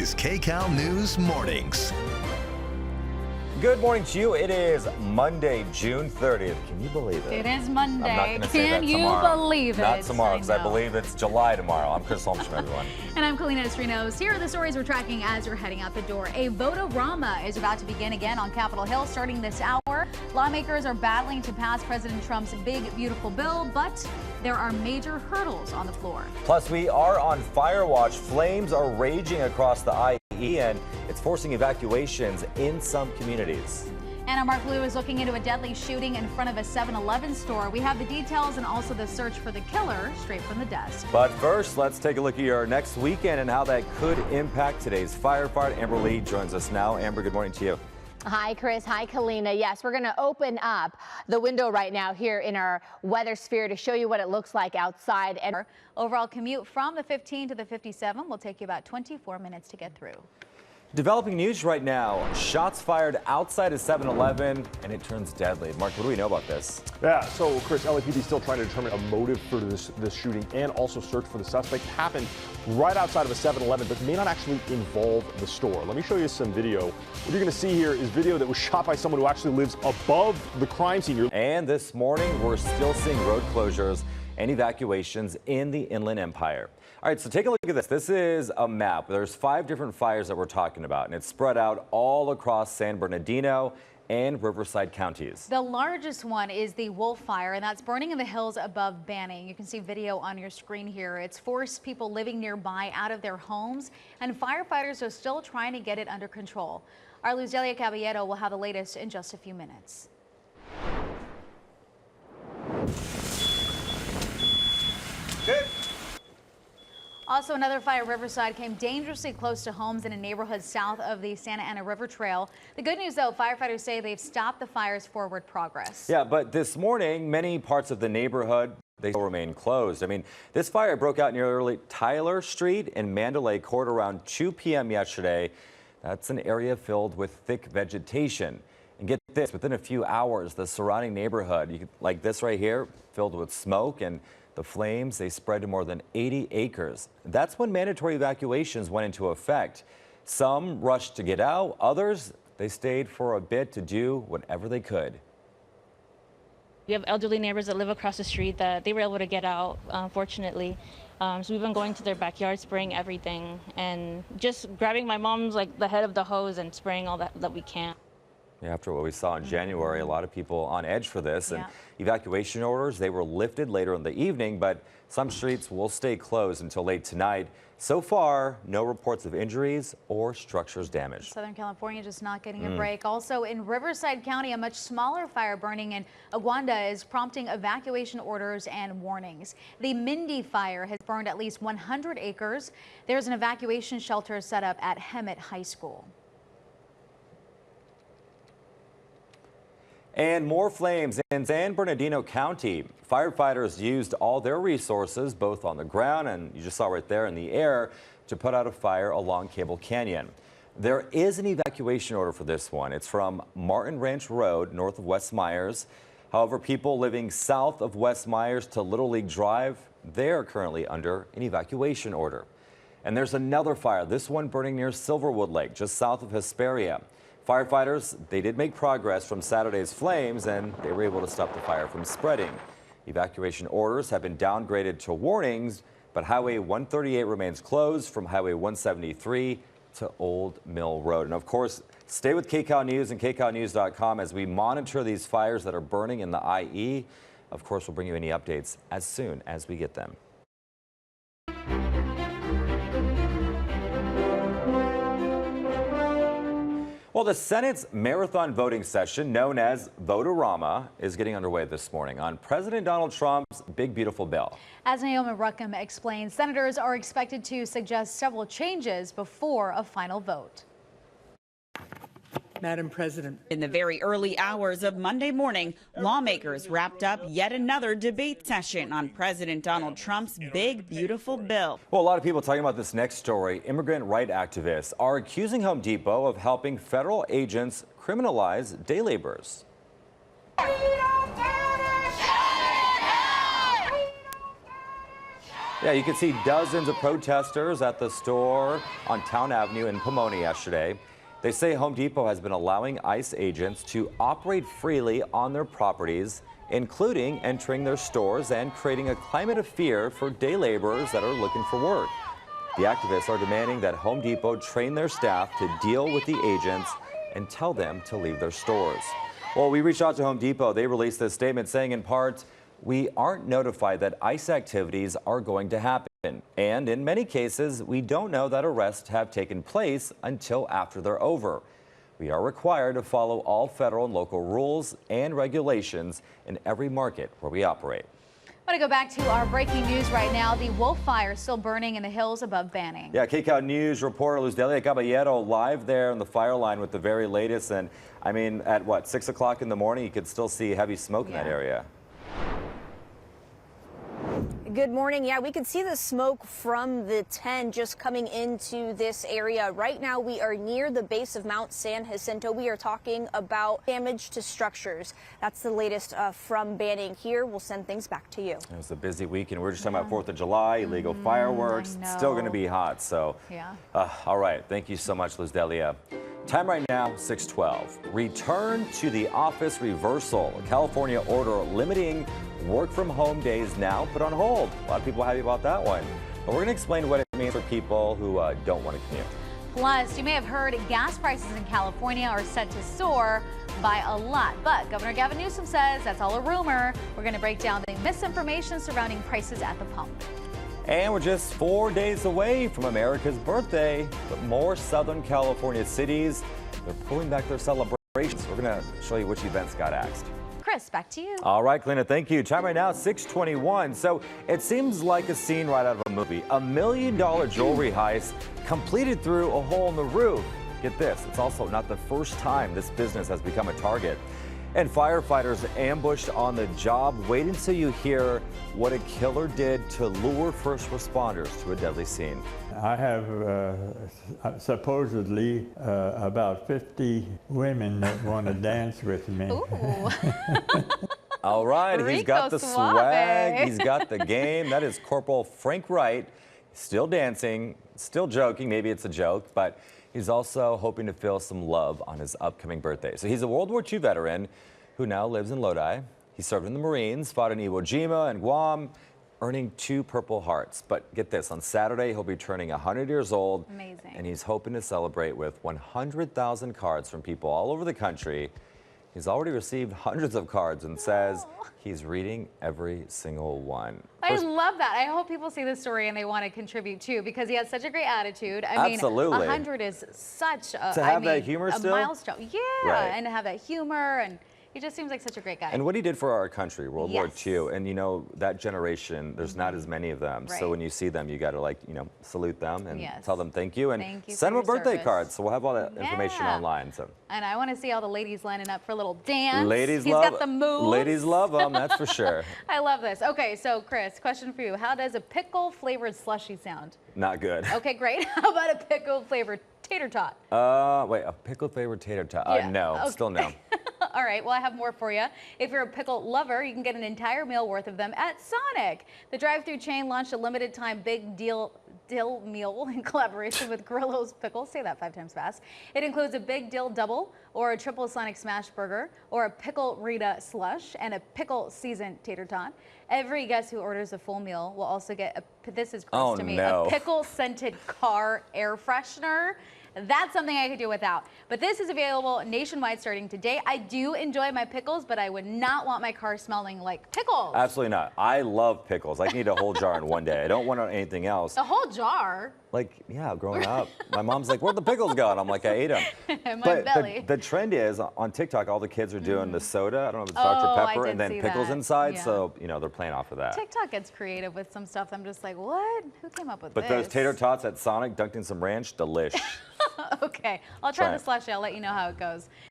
is KCAL News Mornings. Good morning to you. It is Monday, June 30th. Can you believe it? It is Monday. I'm not going to say that Can you tomorrow. believe it? Not tomorrow, because I believe it's July tomorrow. I'm Chris Holmstrom, everyone. And I'm Kalina Estrinos. Here are the stories we're tracking as you're heading out the door. A vote-a-rama is about to begin again on Capitol Hill starting this hour. Lawmakers are battling to pass President Trump's big, beautiful bill, but there are major hurdles on the floor. Plus, we are on fire watch. Flames are raging across the IE, and it's forcing evacuations in some communities. And our Mark Lou is looking into a deadly shooting in front of a 7-Eleven store. We have the details and also the search for the killer straight from the desk. But first, let's take a look at your next weekend and how that could impact today's firefight. Amber Lee joins us now. Amber, good morning to you. Hi, Chris. Hi, Kalina. Yes, we're going to open up the window right now here in our weather sphere to show you what it looks like outside. And overall commute from the 15 to the 57 will take you about 24 minutes to get through. Developing news right now. Shots fired outside a 7-Eleven, and it turns deadly. Mark, what do we know about this? Yeah, so Chris, LAPD still trying to determine a motive for this shooting and also search for the suspect. Happened right outside of a 7-Eleven, but may not actually involve the store. Let me show you some video. What you're going to see here is video that was shot by someone who actually lives above the crime scene. And this morning, we're still seeing road closures and evacuations in the Inland Empire. All right, so take a look at this. This is a map. There's 5 different fires that we're talking about, and it's spread out all across San Bernardino and Riverside counties. The largest one is the Wolf Fire, and that's burning in the hills above Banning. You can see video on your screen here. It's forced people living nearby out of their homes, and firefighters are still trying to get it under control. Our Luzelia Caballero will have the latest in just a few minutes. Good. Also, another fire at Riverside came dangerously close to homes in a neighborhood south of the Santa Ana River Trail. The good news, though, firefighters say they've stopped the fire's forward progress. Yeah, but this morning, many parts of the neighborhood, they still remain closed. I mean, this fire broke out near Tyler Street and Mandalay Court around 2 p.m. yesterday. That's an area filled with thick vegetation. And get this, within a few hours, the surrounding neighborhood, like this right here, filled with smoke, and the flames, they spread to more than 80 acres. That's when mandatory evacuations went into effect. Some rushed to get out. Others, they stayed for a bit to do whatever they could. We have elderly neighbors that live across the street that they were able to get out, fortunately. So we've been going to their backyard, spraying everything, and just grabbing my mom's, like, the head of the hose and spraying all that we can. Yeah, after what we saw in January, a lot of people on edge for this. And evacuation orders, they were lifted later in the evening, but some streets will stay closed until late tonight. So far, no reports of injuries or structures damaged. Southern California just not getting a break. Also in Riverside County, a much smaller fire burning in Aguanda is prompting evacuation orders and warnings. The Mindy fire has burned at least 100 acres. There's an evacuation shelter set up at Hemet High School. And more flames in San Bernardino County. Firefighters used all their resources, both on the ground and you just saw right there in the air, to put out a fire along Cable Canyon. There is an evacuation order for this one. It's from Martin Ranch Road, north of West Myers. However, people living south of West Myers to Little League Drive, they're currently under an evacuation order. And there's another fire, this one burning near Silverwood Lake, just south of Hesperia. Firefighters, they did make progress from Saturday's flames, and they were able to stop the fire from spreading. Evacuation orders have been downgraded to warnings, but Highway 138 remains closed from Highway 173 to Old Mill Road. And of course, stay with KCAL News and KCALnews.com as we monitor these fires that are burning in the IE. Of course, we'll bring you any updates as soon as we get them. Well, the Senate's marathon voting session, known as Vote-a-Rama, is getting underway this morning on President Donald Trump's big, beautiful bill. As Naomi Ruckham explains, senators are expected to suggest several changes before a final vote. Madam President. In the very early hours of Monday morning, lawmakers wrapped up yet another debate session on President Donald Trump's big, beautiful bill. Well, a lot of people talking about this next story. Immigrant right activists are accusing Home Depot of helping federal agents criminalize day laborers. Yeah, you could see dozens of protesters at the store on Town Avenue in Pomona yesterday. They say Home Depot has been allowing ICE agents to operate freely on their properties, including entering their stores and creating a climate of fear for day laborers that are looking for work. The activists are demanding that Home Depot train their staff to deal with the agents and tell them to leave their stores. Well, we reached out to Home Depot. They released this statement saying in part, "We aren't notified that ICE activities are going to happen. And in many cases, we don't know that arrests have taken place until after they're over. We are required to follow all federal and local rules and regulations in every market where we operate." I want to go back to our breaking news right now. The wolf fire is still burning in the hills above Banning. Yeah, KCAL News reporter Luzdelia Caballero live there on the fire line with the very latest. And I mean, at what, 6 o'clock in the morning, you could still see heavy smoke in that area. Good morning. Yeah, we could see the smoke from the 10 just coming into this area. Right now, we are near the base of Mount San Jacinto. We are talking about damage to structures. That's the latest from Banning here. We'll send things back to you. It was a busy weekend. We were just talking about 4th of July, illegal fireworks. It's still going to be hot. So, yeah. All right. Thank you so much, Luzdelia. Time right now, 6:12. Return to the office reversal. A California order limiting work from home days now put on hold. A lot of people happy about that one. But we're going to explain what it means for people who don't want to commute. Plus, you may have heard gas prices in California are set to soar by a lot. But Governor Gavin Newsom says that's all a rumor. We're going to break down the misinformation surrounding prices at the pump. And we're just 4 days away from America's birthday, but more Southern California cities, they're pulling back their celebrations. We're going to show you which events got axed. Chris, back to you. All right, Kalina, thank you. Time right now, 6:21. So it seems like a scene right out of a movie. $1 million jewelry heist completed through a hole in the roof. Get this, it's also not the first time this business has become a target. And firefighters ambushed on the job. Wait until you hear what a killer did to lure first responders to a deadly scene. I have supposedly about 50 women that want to dance with me. Ooh. All right, he's got the swag, he's got the game. That is Corporal Frank Wright, still dancing, still joking, maybe it's a joke, but he's also hoping to feel some love on his upcoming birthday. So he's a World War II veteran who now lives in Lodi. He served in the Marines, fought in Iwo Jima and Guam, earning 2 Purple Hearts. But get this, on Saturday, he'll be turning 100 years old. Amazing. And he's hoping to celebrate with 100,000 cards from people all over the country. He's already received hundreds of cards and says he's reading every single one. I love that. I hope people see this story and they want to contribute too, because he has such a great attitude. I mean, 100 is such a, to have that humor still? Milestone. Yeah, right. And to have that humor, and he just seems like such a great guy. And what he did for our country, World War II, and you know, that generation, there's not as many of them. Right. So when you see them, you got to, like, you know, salute them and tell them thank you, and thank you send them a birthday service. card. So we'll have all that information online. So. And I want to see all the ladies lining up for a little dance. Ladies He's love got the moves. Ladies love them, that's for sure. I love this. Okay, so Chris, question for you. How does a pickle flavored slushie sound? Not good. Okay, great. How about a pickle flavored tater tot? Wait, a pickle flavored tater tot? Yeah. No, Okay. Still no. All right, well, I have more for you. If you're a pickle lover, you can get an entire meal worth of them at Sonic. The drive-thru chain launched a limited time big deal dill meal in collaboration with Grillo's Pickles. Say that 5 times fast. It includes a big dill double, or a triple Sonic smash burger, or a pickle Rita slush, and a pickle seasoned tater tot. Every guest who orders a full meal will also get this is gross to me, a pickle scented car air freshener. That's something I could do without. But this is available nationwide starting today. I do enjoy my pickles, but I would not want my car smelling like pickles. Absolutely not. I love pickles. I can eat a whole jar in one day. I don't want anything else. A whole jar? Like, yeah, growing up, my mom's like, where'd the pickles go? And I'm like, I ate them. In my but belly. the trend is, on TikTok, all the kids are doing the soda, I don't know if it's Dr. Pepper, and then pickles inside. Yeah. So, you know, they're playing off of that. TikTok gets creative with some stuff. I'm just like, what? Who came up with But this? those tater tots at Sonic, dunked in some ranch, delish. Okay, I'll try the slushie. I'll let you know how it goes.